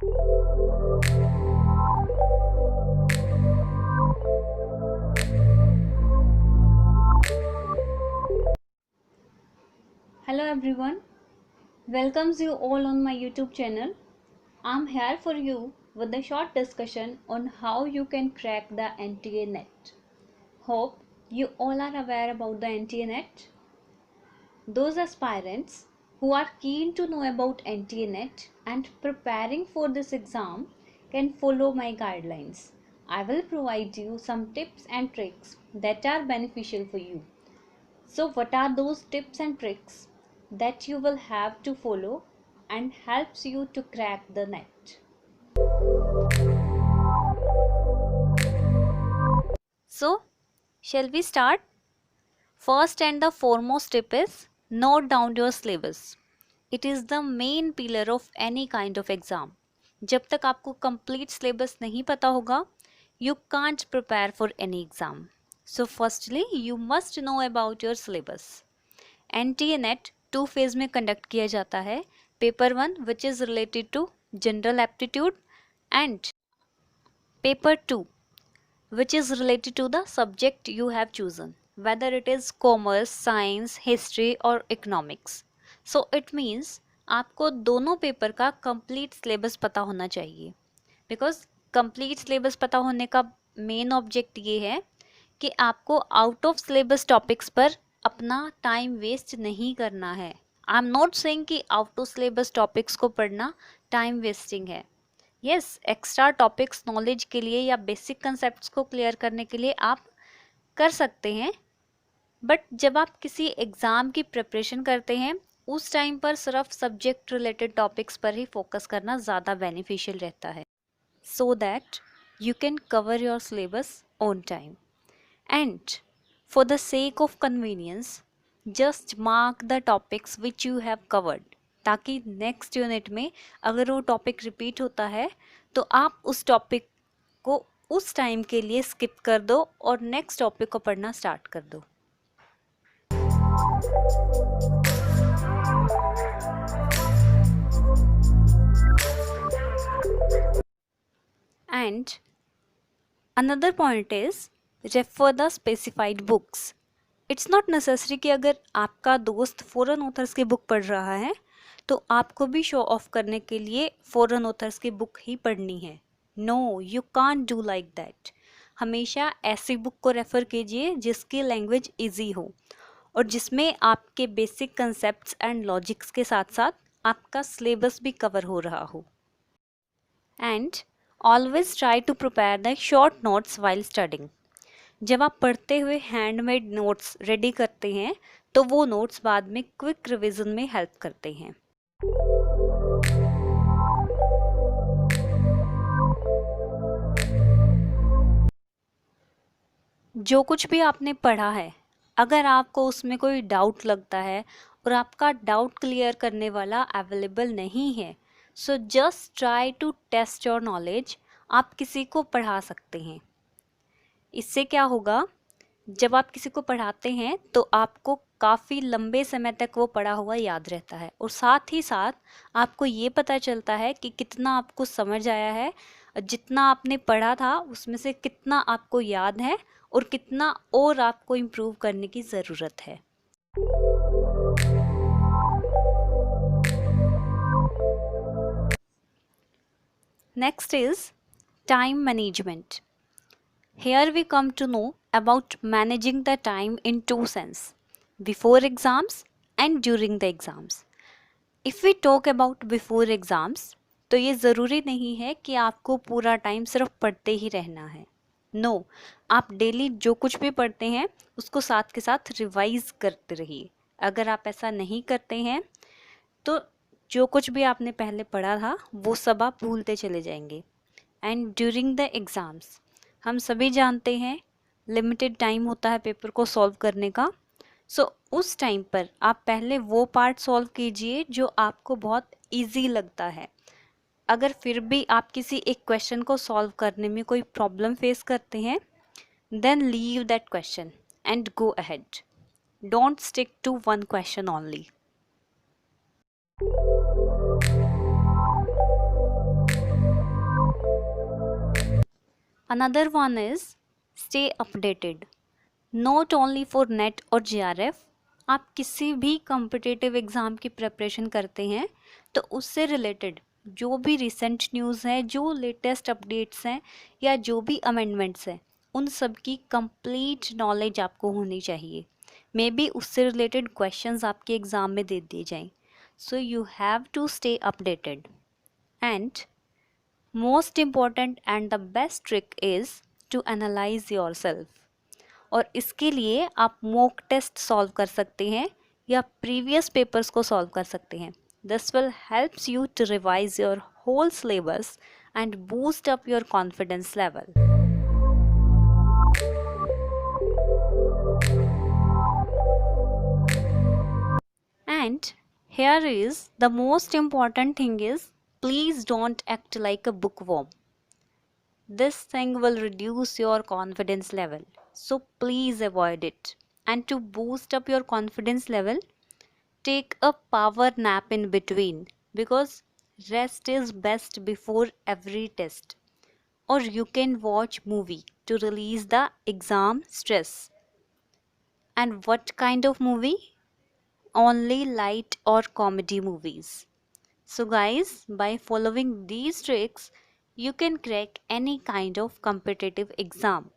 Hello everyone, welcomes you all on my YouTube channel. I'm here for you with a short discussion on how you can crack the NTA net. Hope you all are aware about the NTA net. Those aspirants who are keen to know about NTA net and preparing for this exam can follow my guidelines. I will provide you some tips and tricks that are beneficial for you. So what are those tips and tricks that you will have to follow and helps you to crack the net? So, shall we start? First and the foremost tip is note down your syllabus. It is the main pillar of any kind of exam. जब तक आपको complete syllabus नहीं पता होगा, you can't prepare for any exam. So firstly, you must know about your syllabus. NTA NET 2 phase में conduct किया जाता है. Paper 1 which is related to general aptitude and paper 2 which is related to the subject you have chosen, whether it is commerce, science, history or economics. So it means आपको दोनों paper का complete syllabus पता होना चाहिए, because complete syllabus पता होने का main object ये है कि आपको आउट ऑफ सिलेबस टॉपिक्स पर अपना टाइम वेस्ट नहीं करना है. आई एम नॉट सेइंग कि आउट ऑफ सिलेबस टॉपिक्स को पढ़ना टाइम वेस्टिंग है. यस, एक्स्ट्रा टॉपिक्स नॉलेज के लिए या बेसिक कंसेप्ट्स को क्लियर करने के लिए आप कर सकते हैं, बट जब आप किसी एग्ज़ाम की प्रिपरेशन करते हैं उस टाइम पर सिर्फ सब्जेक्ट रिलेटेड टॉपिक्स पर ही फोकस करना ज़्यादा बेनिफिशियल रहता है, so that you can cover your syllabus on time. And for the sake of convenience just mark the topics which you have covered, ताकि नेक्स्ट यूनिट में अगर वो टॉपिक रिपीट होता है तो आप उस टॉपिक को उस टाइम के लिए स्किप कर दो और नेक्स्ट टॉपिक को पढ़ना स्टार्ट कर दो. And another point is refer the specified books. It's not necessary कि अगर आपका दोस्त फॉरेन ऑथर्स की बुक पढ़ रहा है तो आपको भी शो ऑफ करने के लिए फॉरेन ऑथर्स की बुक ही पढ़नी है. No, you can't do like that. हमेशा ऐसी बुक को रेफ़र कीजिए जिसकी लैंग्वेज इजी हो और जिसमें आपके बेसिक कंसेप्ट्स एंड लॉजिक्स के साथ साथ आपका सिलेबस भी कवर हो रहा हो. And always try to prepare the short notes while studying. जब आप पढ़ते हुए हैंडमेड नोट्स रेडी करते हैं तो वो नोट्स बाद में क्विक रिवीजन में हेल्प करते हैं. जो कुछ भी आपने पढ़ा है, अगर आपको उसमें कोई डाउट लगता है और आपका डाउट क्लियर करने वाला अवेलेबल नहीं है, so just try to test your knowledge. आप किसी को पढ़ा सकते हैं. इससे क्या होगा, जब आप किसी को पढ़ाते हैं तो आपको काफ़ी लंबे समय तक वो पढ़ा हुआ याद रहता है और साथ ही साथ आपको ये पता चलता है कि कितना आपको समझ आया है, जितना आपने पढ़ा था उसमें से कितना आपको याद है और कितना और आपको इम्प्रूव करने की ज़रूरत है. Next is time management. Here we come to know about managing the time in two sense, before exams and during the exams. If we talk about before exams, तो ये ज़रूरी नहीं है कि आपको पूरा टाइम सिर्फ पढ़ते ही रहना है. नो, आप डेली जो कुछ भी पढ़ते हैं उसको साथ के साथ रिवाइज करते रहिए. अगर आप ऐसा नहीं करते हैं तो जो कुछ भी आपने पहले पढ़ा था वो सब आप भूलते चले जाएंगे. एंड ड्यूरिंग द एग्ज़ाम्स हम सभी जानते हैं लिमिटेड टाइम होता है पेपर को सॉल्व करने का. सो उस टाइम पर आप पहले वो पार्ट सॉल्व कीजिए जो आपको बहुत इजी लगता है. अगर फिर भी आप किसी एक क्वेश्चन को सॉल्व करने में कोई प्रॉब्लम फेस करते हैं, then leave that question and go ahead. Don't stick to one question only. Another one is stay updated. Not only for NET और JRF, आप किसी भी कॉम्पिटिटिव एग्ज़ाम की प्रिपरेशन करते हैं तो उससे रिलेटेड जो भी रिसेंट न्यूज़ है, जो लेटेस्ट अपडेट्स हैं या जो भी अमेंडमेंट्स हैं, उन सब की कंप्लीट नॉलेज आपको होनी चाहिए। मे बी उससे रिलेटेड क्वेश्चंस आपके एग्ज़ाम में दे दिए जाएं। So you have to stay updated. And most important and the best trick is to analyse yourself. और इसके लिए आप मॉक टेस्ट सॉल्व कर सकते हैं या प्रीवियस पेपर्स को सॉल्व कर सकते हैं। This will helps you to revise your whole syllabus and boost up your confidence level. And here is the most important thing is, please don't act like a bookworm. This thing will reduce your confidence level. So please avoid it. And to boost up your confidence level, take a power nap in between, because rest is best before every test. Or you can watch movie to release the exam stress. And what kind of movie? Only light or comedy movies. So guys, by following these tricks, you can crack any kind of competitive exam.